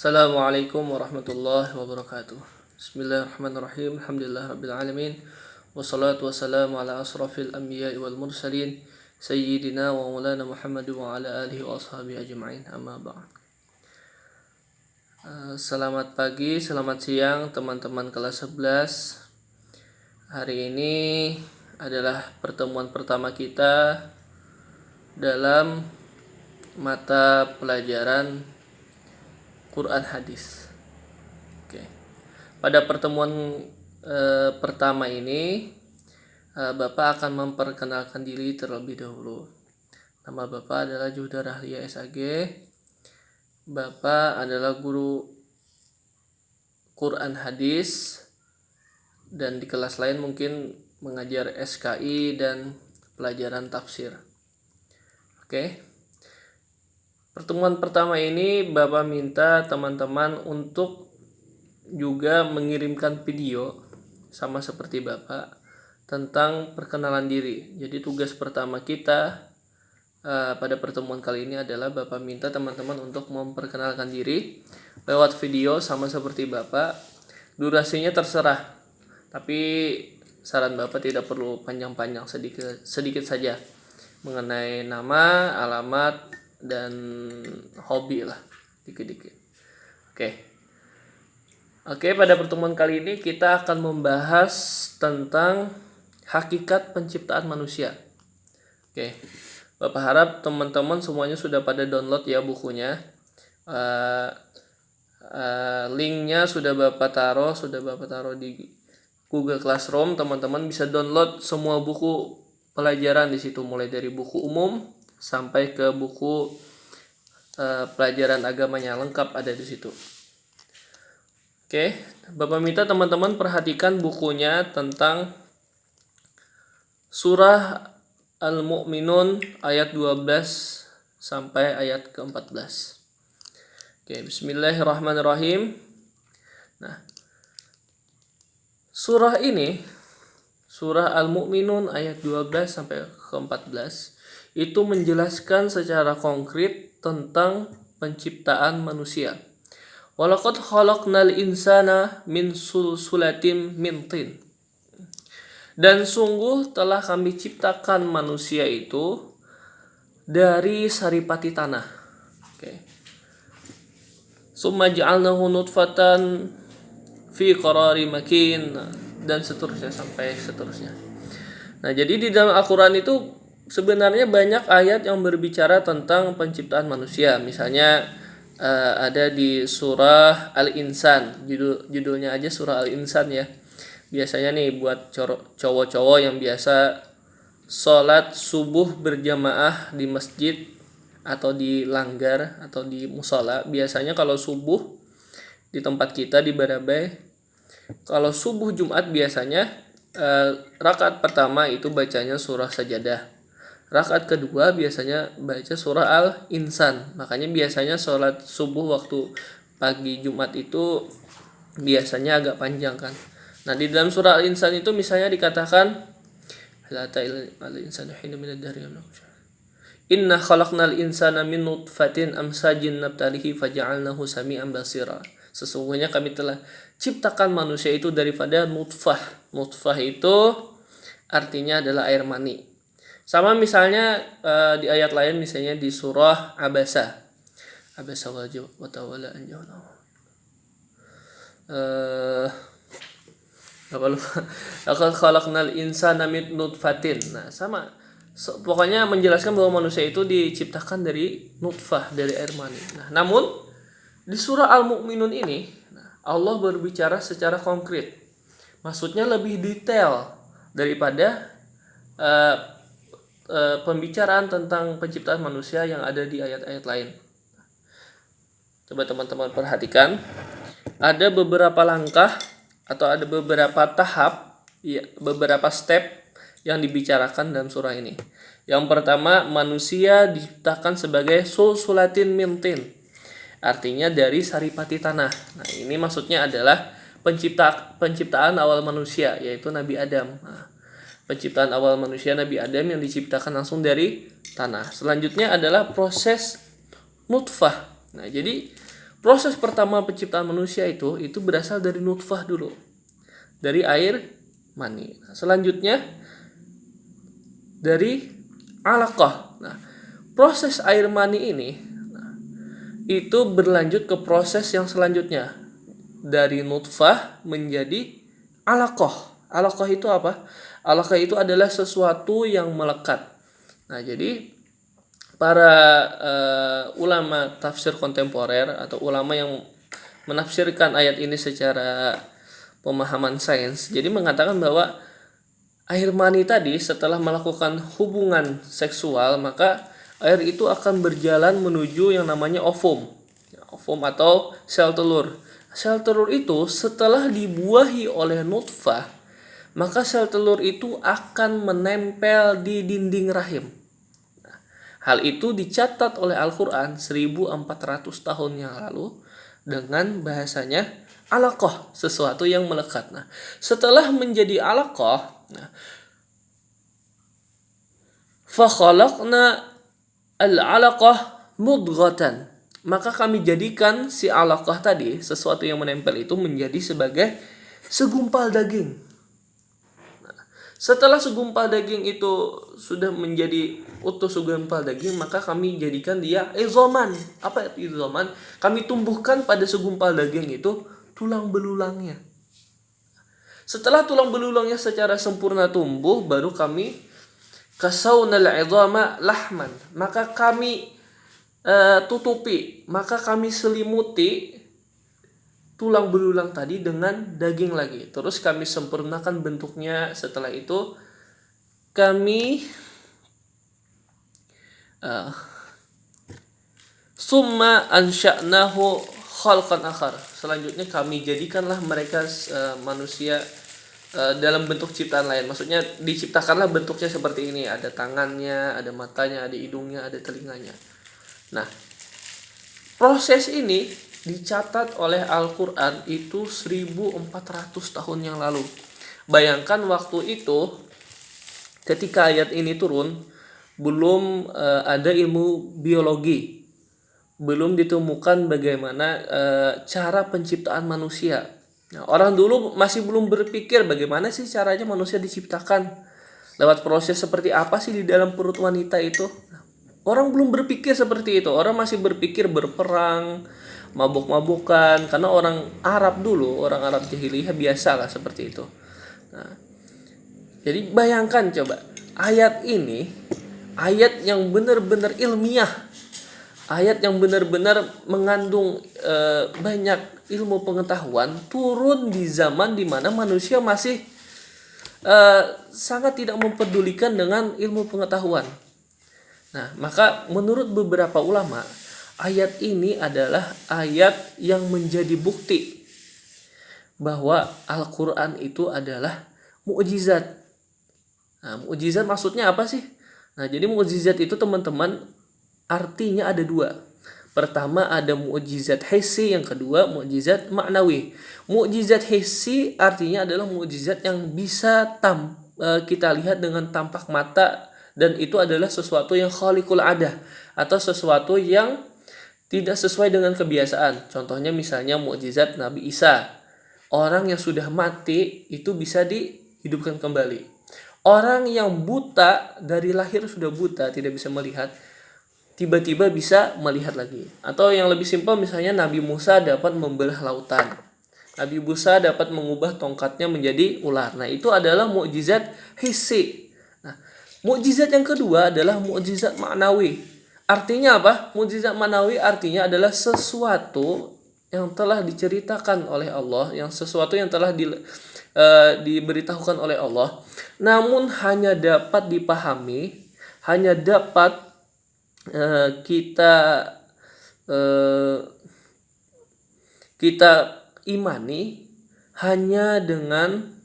Assalamualaikum warahmatullahi wabarakatuh. Bismillahirrahmanirrahim. Alhamdulillahirabbil alamin. Wassalatu wassalamu ala asrafil anbiya'i wal mursalin sayyidina wa maulana Muhammad wa ala alihi wa ashabihi ajma'in. Amma ba'd. Selamat pagi, selamat siang teman-teman kelas 11. Hari ini adalah pertemuan pertama kita dalam mata pelajaran Quran Hadis. Oke. Pada pertemuan pertama ini Bapak akan memperkenalkan diri terlebih dahulu. Nama Bapak adalah Juhda Rahlia SAG. Bapak adalah guru Quran Hadis dan di kelas lain mungkin mengajar SKI dan pelajaran tafsir. Oke. Pertemuan pertama ini Bapak minta teman-teman untuk juga mengirimkan video sama seperti Bapak tentang perkenalan diri. Jadi tugas pertama kita pada pertemuan kali ini adalah Bapak minta teman-teman untuk memperkenalkan diri lewat video sama seperti Bapak. Durasinya terserah, tapi saran Bapak tidak perlu panjang-panjang, sedikit saja mengenai nama, alamat, dan hobi lah, dikit-dikit. Oke, pada pertemuan kali ini kita akan membahas tentang hakikat penciptaan manusia. Oke, Bapak harap teman-teman semuanya sudah pada download ya bukunya. Linknya sudah Bapak taruh di Google Classroom. Teman-teman bisa download semua buku pelajaran di situ, mulai dari buku umum sampai ke buku pelajaran agamanya, lengkap ada di situ. Oke, Bapak minta teman-teman perhatikan bukunya tentang surah Al-Mu'minun ayat 12 sampai ayat ke-14. Oke, bismillahirrahmanirrahim. Nah, surah ini, surah Al-Mu'minun ayat 12 sampai ke-14 itu menjelaskan secara konkret tentang penciptaan manusia. Walaqad khalaqnal insana min sulsulatin min tin. Dan sungguh telah kami ciptakan manusia itu dari saripati tanah. Oke. Summa ja'alnahu nutfatan fi qararin makin, dan seterusnya sampai seterusnya. Nah, jadi di dalam Al-Qur'an itu sebenarnya banyak ayat yang berbicara tentang penciptaan manusia. Misalnya ada di surah Al-Insan, judulnya aja surah Al-Insan ya. Biasanya nih buat cowok-cowok yang biasa sholat subuh berjamaah di masjid atau di langgar atau di musola. Biasanya kalau subuh di tempat kita di Barabai, kalau subuh Jumat biasanya rakaat pertama itu bacanya surah Sajadah. Rakaat kedua biasanya baca surah Al-Insan. Makanya biasanya sholat subuh waktu pagi Jumat itu biasanya agak panjang kan. Nah, di dalam surah Al-Insan itu misalnya dikatakan Inna khalaqnal insana min nutfatin amsajin nabtalihi faja'alnahu sami'an basira. Sesungguhnya kami telah ciptakan manusia itu daripada nutfah. Nutfah itu artinya adalah air mani. Sama misalnya di ayat lain, misalnya di surah Abasa wa tawalla an ja'alahu. Laqad khalaqnal insana min nutfatin. Nah, sama. Pokoknya menjelaskan bahwa manusia itu diciptakan dari nutfah, dari air mani. Nah, namun di surah Al-Mu'minun ini Allah berbicara secara konkret. Maksudnya lebih detail daripada pembicaraan tentang penciptaan manusia yang ada di ayat-ayat lain. Coba teman-teman perhatikan, ada beberapa langkah atau ada beberapa tahap, ya, beberapa step yang dibicarakan dalam surah ini. Yang pertama, manusia diciptakan sebagai sulsulatin min tin, artinya dari saripati tanah. Nah, ini maksudnya adalah penciptaan awal manusia, yaitu Nabi Adam. Nah, penciptaan awal manusia Nabi Adam yang diciptakan langsung dari tanah. Selanjutnya adalah proses nutfah. Nah, jadi Proses pertama penciptaan manusia itu berasal dari nutfah dulu, dari air mani. Nah, selanjutnya dari alaqah. Nah, proses air mani ini itu berlanjut ke proses yang selanjutnya, dari nutfah menjadi alaqah. Alaqah itu apa? Alaqah itu adalah sesuatu yang melekat. Nah, jadi para ulama tafsir kontemporer atau ulama yang menafsirkan ayat ini secara pemahaman sains, jadi mengatakan bahwa air mani tadi setelah melakukan hubungan seksual, maka air itu akan berjalan menuju yang namanya ovum. Ovum atau sel telur. Sel telur itu setelah dibuahi oleh nutfah, maka sel telur itu akan menempel di dinding rahim. Hal itu dicatat oleh Al-Quran 1400 tahun yang lalu dengan bahasanya alaqah, sesuatu yang melekat. Nah, setelah menjadi alaqah, fa khalaqna al-alaqah mudghatan. Maka kami jadikan si alaqah tadi, sesuatu yang menempel itu, menjadi sebagai segumpal daging. Setelah segumpal daging itu sudah menjadi utuh segumpal daging, maka kami jadikan dia izoman. Apa itu izoman? Kami tumbuhkan pada segumpal daging itu tulang belulangnya. Setelah tulang belulangnya secara sempurna tumbuh, baru kami kasawnal izama lahman. Maka kami tutupi, maka kami selimuti tulang belulang tadi dengan daging lagi. Terus kami sempurnakan bentuknya. Setelah itu kami summa ansha'nahu khalqan akhar. Selanjutnya kami jadikanlah mereka manusia dalam bentuk ciptaan lain. Maksudnya diciptakanlah bentuknya seperti ini. Ada tangannya, ada matanya, ada hidungnya, ada telinganya. Nah, proses ini dicatat oleh Al-Quran itu 1400 tahun yang lalu. Bayangkan waktu itu ketika ayat ini turun, belum ada ilmu biologi, belum ditemukan bagaimana cara penciptaan manusia. Nah, orang dulu masih belum berpikir bagaimana sih caranya manusia diciptakan, lewat proses seperti apa sih di dalam perut wanita itu. Orang belum berpikir seperti itu. Orang masih berpikir berperang, mabuk-mabukan, karena orang Arab dulu, orang Arab jahiliyah biasalah seperti itu. Nah, jadi bayangkan coba, ayat ini ayat yang benar-benar ilmiah, ayat yang benar-benar mengandung banyak ilmu pengetahuan, turun di zaman dimana manusia masih sangat tidak mempedulikan dengan ilmu pengetahuan. Nah, maka menurut beberapa ulama, ayat ini adalah ayat yang menjadi bukti bahwa Al-Quran itu adalah mukjizat. Nah, mukjizat maksudnya apa sih? Nah, jadi mukjizat itu teman-teman artinya ada dua. Pertama ada mukjizat hissi, yang kedua mukjizat maknawi. Mukjizat hissi artinya adalah mukjizat yang bisa kita lihat dengan tampak mata, dan itu adalah sesuatu yang khaliqul adah, atau sesuatu yang tidak sesuai dengan kebiasaan. Contohnya misalnya mukjizat Nabi Isa. Orang yang sudah mati itu bisa dihidupkan kembali. Orang yang buta dari lahir sudah buta, tidak bisa melihat, tiba-tiba bisa melihat lagi. Atau yang lebih simpel misalnya Nabi Musa dapat membelah lautan. Nabi Musa dapat mengubah tongkatnya menjadi ular. Nah, itu adalah mukjizat hissi. Nah, mukjizat yang kedua adalah mukjizat maknawi. Artinya apa? Mukjizat maknawi artinya adalah sesuatu yang telah diceritakan oleh Allah, yang sesuatu yang telah diberitahukan oleh Allah, namun hanya dapat dipahami, hanya dapat kita imani hanya dengan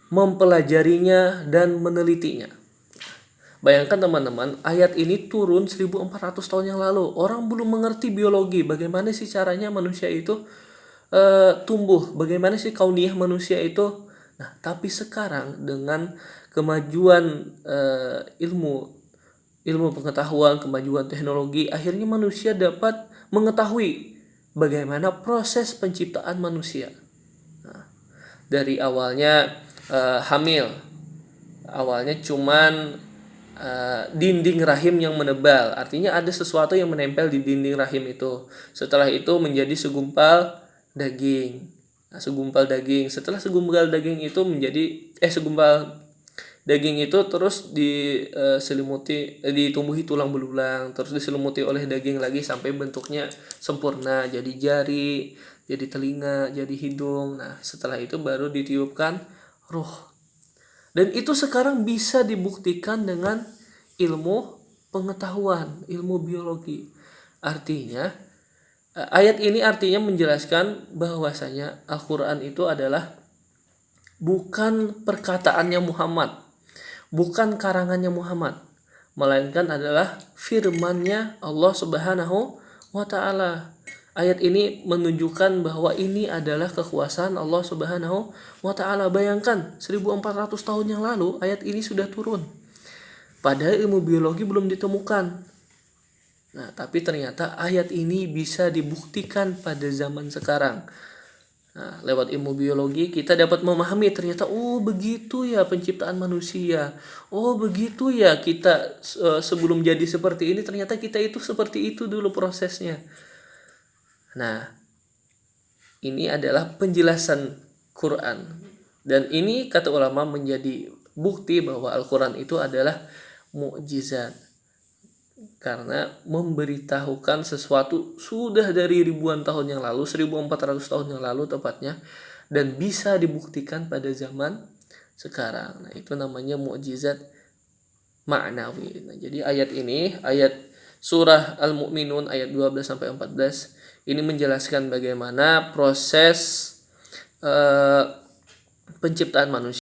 mempelajarinya dan menelitinya. Bayangkan teman-teman, ayat ini turun 1400 tahun yang lalu. Orang belum mengerti biologi, bagaimana sih caranya manusia itu tumbuh, bagaimana sih kauniyah manusia itu. Nah, tapi sekarang dengan kemajuan ilmu pengetahuan, kemajuan teknologi, akhirnya manusia dapat mengetahui bagaimana proses penciptaan manusia. Nah, dari awalnya hamil, awalnya cuman dinding rahim yang menebal, artinya ada sesuatu yang menempel di dinding rahim itu. Setelah itu menjadi segumpal daging. Nah, segumpal daging. Setelah segumpal daging itu menjadi segumpal daging itu terus ditumbuhi tulang belulang, terus diselimuti oleh daging lagi sampai bentuknya sempurna, jadi jari, jadi telinga, jadi hidung. Nah, setelah itu baru ditiupkan ruh. Dan itu sekarang bisa dibuktikan dengan ilmu pengetahuan, ilmu biologi. Artinya, ayat ini artinya menjelaskan bahwasanya Al-Quran itu adalah bukan perkataannya Muhammad, bukan karangannya Muhammad, melainkan adalah firman-Nya Allah Subhanahu wa taala. Ayat ini menunjukkan bahwa ini adalah kekuasaan Allah Subhanahu wa taala. Bayangkan 1400 tahun yang lalu ayat ini sudah turun. Padahal ilmu biologi belum ditemukan. Nah, tapi ternyata ayat ini bisa dibuktikan pada zaman sekarang. Nah, lewat ilmu biologi kita dapat memahami ternyata begitu ya penciptaan manusia. Begitu ya kita sebelum jadi seperti ini ternyata kita itu seperti itu dulu prosesnya. Nah, ini adalah penjelasan Quran. Dan ini kata ulama menjadi bukti bahwa Al-Quran itu adalah mukjizat. Karena memberitahukan sesuatu sudah dari ribuan tahun yang lalu, 1400 tahun yang lalu tepatnya, dan bisa dibuktikan pada zaman sekarang. Nah, itu namanya mukjizat ma'nawi. Nah, jadi ayat ini, ayat surah Al-Mu'minun ayat 12 sampai 14 ini menjelaskan bagaimana proses penciptaan manusia.